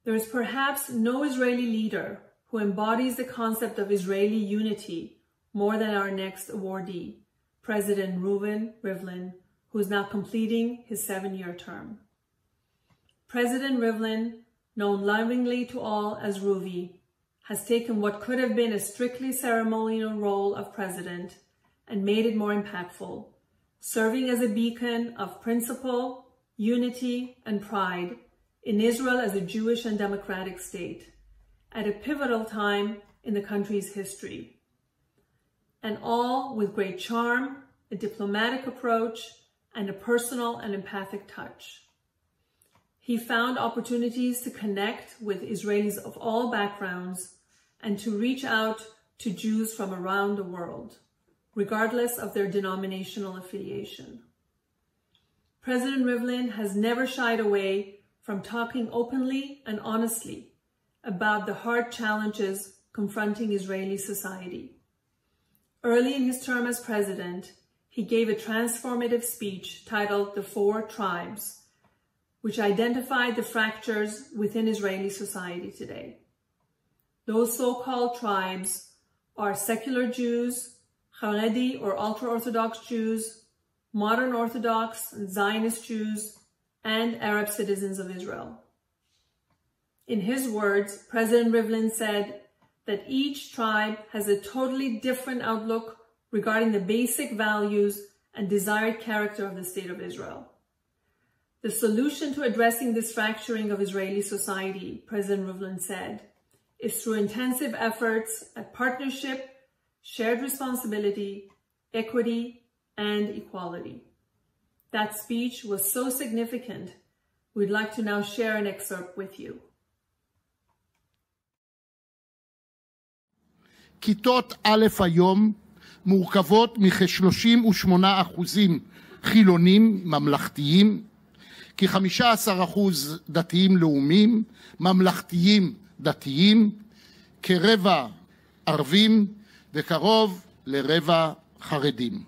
There is perhaps no Israeli leader who embodies the concept of Israeli unity more than our next awardee, President Reuven Rivlin, who is now completing his 7-year term. President Rivlin, known lovingly to all as Ruvi, has taken what could have been a strictly ceremonial role of president and made it more impactful, serving as a beacon of principle, unity, and pride in Israel as a Jewish and democratic state, at a pivotal time in the country's history. And all with great charm, a diplomatic approach, and a personal and empathic touch. He found opportunities to connect with Israelis of all backgrounds and to reach out to Jews from around the world, regardless of their denominational affiliation. President Rivlin has never shied away from talking openly and honestly about the hard challenges confronting Israeli society. Early in his term as president, he gave a transformative speech titled "The Four Tribes," which identified the fractures within Israeli society today. Those so-called tribes are secular Jews, Haredi or ultra-Orthodox Jews, modern Orthodox and Zionist Jews, and Arab citizens of Israel. In his words, President Rivlin said that each tribe has a totally different outlook regarding the basic values and desired character of the State of Israel. The solution to addressing this fracturing of Israeli society, President Rivlin said, is through intensive efforts at partnership, shared responsibility, equity, and equality. That speech was so significant, we'd like to now share an excerpt with you. כיתות א' היום מורכבות מכ-38% חילונים ממלכתיים, כ-15% דתיים לאומיים, ממלכתיים דתיים, כרבע ערבים וקרוב לרבע חרדים.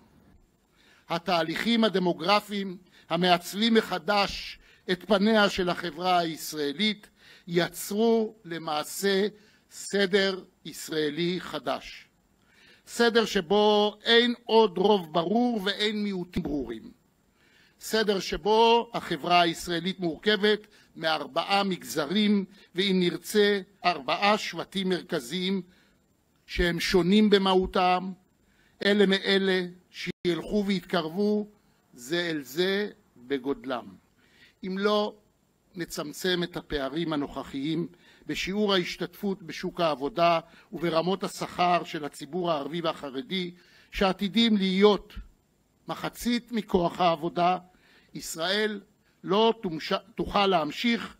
התהליכים הדמוגרפיים המעצבים מחדש את פניה של החברה הישראלית יצרו למעשה סדר ישראלי חדש. סדר שבו אין עוד רוב ברור ואין מיעוטים ברורים. סדר שבו החברה הישראלית מורכבת מ4 מגזרים, ואם נרצה 4 שבטים מרכזיים שהם שונים במהותם, אלה מאלה שילכו ויתקרבו זה אל זה בגודלם. אם לא נצמצם את הפערים הנוכחיים בשיעור ההשתתפות בשוק העבודה וברמות השכר של הציבור הערבי והחרדי, שעתידים להיות מחצית מכוח העבודה, ישראל לא תוכל להמשיך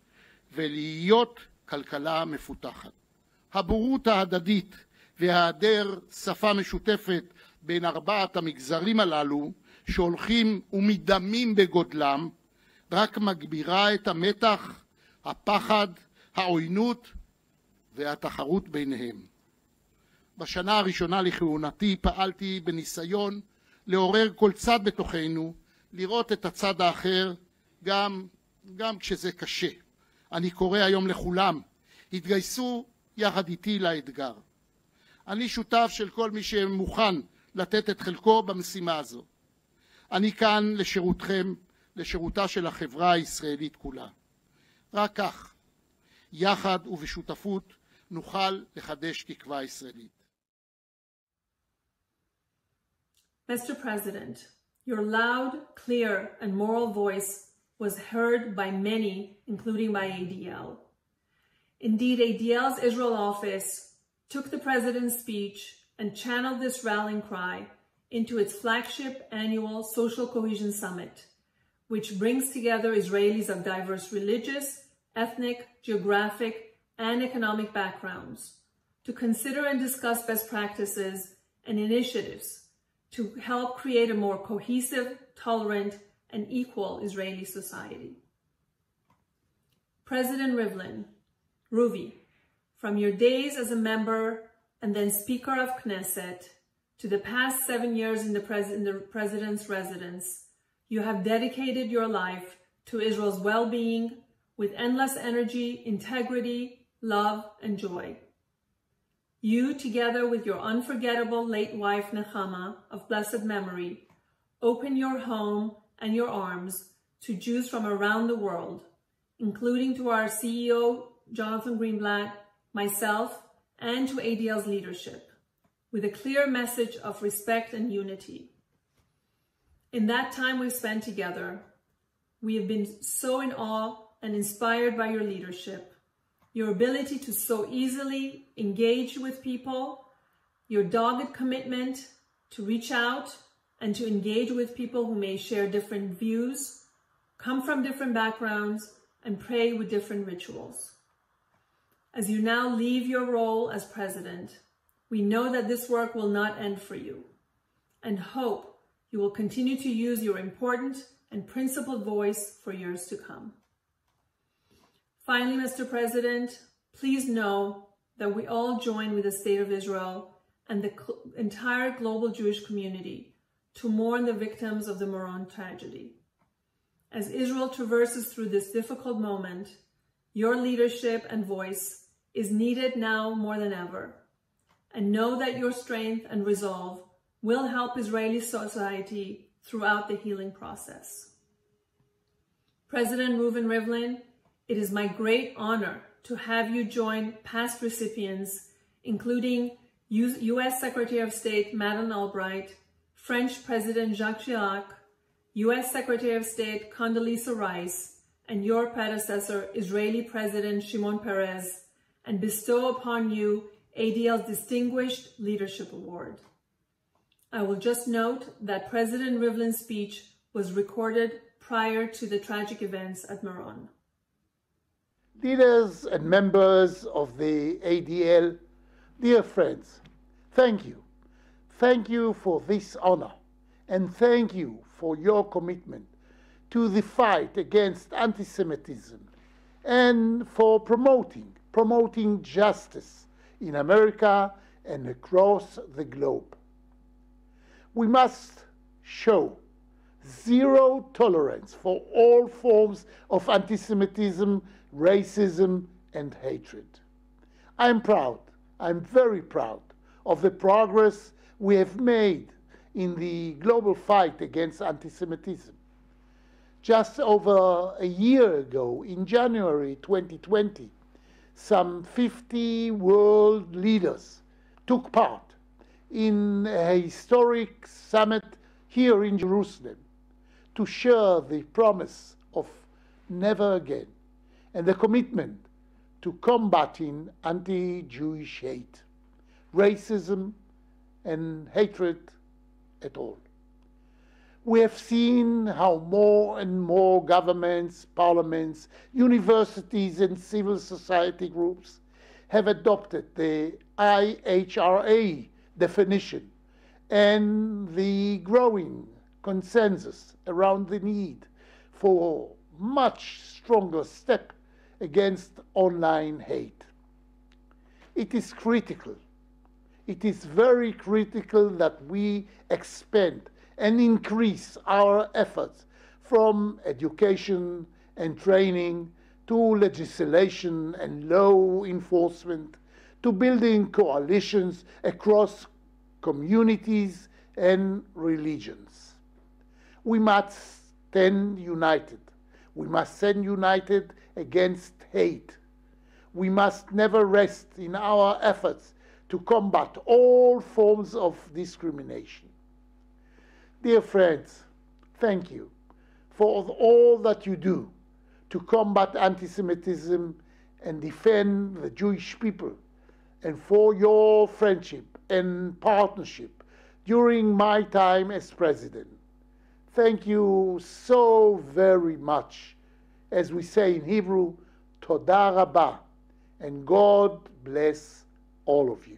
ולהיות כלכלה מפותחת. הבורות ההדדית והיעדר שפה משותפת בין 4 המגזרים הללו, שהולכים ומדמים בגודלם, רק מגבירה את המתח, הפחד, העוינות והתחרות ביניהם. בשנה הראשונה לכהונתי פעלתי בניסיון לעורר כל צד בתוכנו, לראות את הצד האחר גם כשזה קשה. אני קורא היום לכולם, התגייסו יחד איתי לאתגר. אני שותף של כל מי שמוכן לתת את חלקו במשימה הזו. אני כאן לשירותכם, לשירותה של החברה הישראלית כולה. רק כך, יחד ובשותפות, נוכל לחדש תקווה ישראלית. Mr. President, your loud, clear, and moral voice was heard by many, including by ADL. Indeed, ADL's Israel office took the President's speech and channeled this rallying cry into its flagship annual Social Cohesion Summit, which brings together Israelis of diverse religious, ethnic, geographic, and economic backgrounds to consider and discuss best practices and initiatives to help create a more cohesive, tolerant, and equal Israeli society. President Rivlin, Ruvi, from your days as a member and then Speaker of Knesset to the past 7 years in the President's residence, you have dedicated your life to Israel's well-being, with endless energy, integrity, love, and joy. You, together with your unforgettable late wife, Nechama, of blessed memory, open your home and your arms to Jews from around the world, including to our CEO, Jonathan Greenblatt, myself, and to ADL's leadership, with a clear message of respect and unity. In that time we've spent together, we have been so in awe and inspired by your leadership, your ability to so easily engage with people, your dogged commitment to reach out and to engage with people who may share different views, come from different backgrounds, and pray with different rituals. As you now leave your role as president, we know that this work will not end for you, and hope you will continue to use your important and principled voice for years to come. Finally, Mr. President, please know that we all join with the State of Israel and the entire global Jewish community to mourn the victims of the Meron tragedy. As Israel traverses through this difficult moment, your leadership and voice is needed now more than ever. And know that your strength and resolve will help Israeli society throughout the healing process. President Reuven Rivlin, it is my great honor to have you join past recipients, including U.S. Secretary of State Madeleine Albright, French President Jacques Chirac, U.S. Secretary of State Condoleezza Rice, and your predecessor, Israeli President Shimon Peres, and bestow upon you ADL's Distinguished Leadership Award. I will just note that President Rivlin's speech was recorded prior to the tragic events at Meron. Leaders and members of the ADL, dear friends, thank you. Thank you for this honor, and thank you for your commitment to the fight against anti-Semitism and for promoting justice in America and across the globe. We must show zero tolerance for all forms of anti-Semitism, racism, and hatred. I'm very proud of the progress we have made in the global fight against anti-Semitism. Just over a year ago, in January 2020, some 50 world leaders took part in a historic summit here in Jerusalem to share the promise of never again and the commitment to combating anti-Jewish hate, racism, and hatred at all. We have seen how more and more governments, parliaments, universities, and civil society groups have adopted the IHRA definition and the growing consensus around the need for much stronger step against online hate. It is critical. It is very critical that we expand and increase our efforts from education and training to legislation and law enforcement to building coalitions across communities and religions. We must stand united. We must stand united against hate. We must never rest in our efforts to combat all forms of discrimination. Dear friends, thank you for all that you do to combat anti-Semitism and defend the Jewish people, and for your friendship and partnership during my time as president. Thank you so very much. As we say in Hebrew, Toda Rabah, and God bless all of you.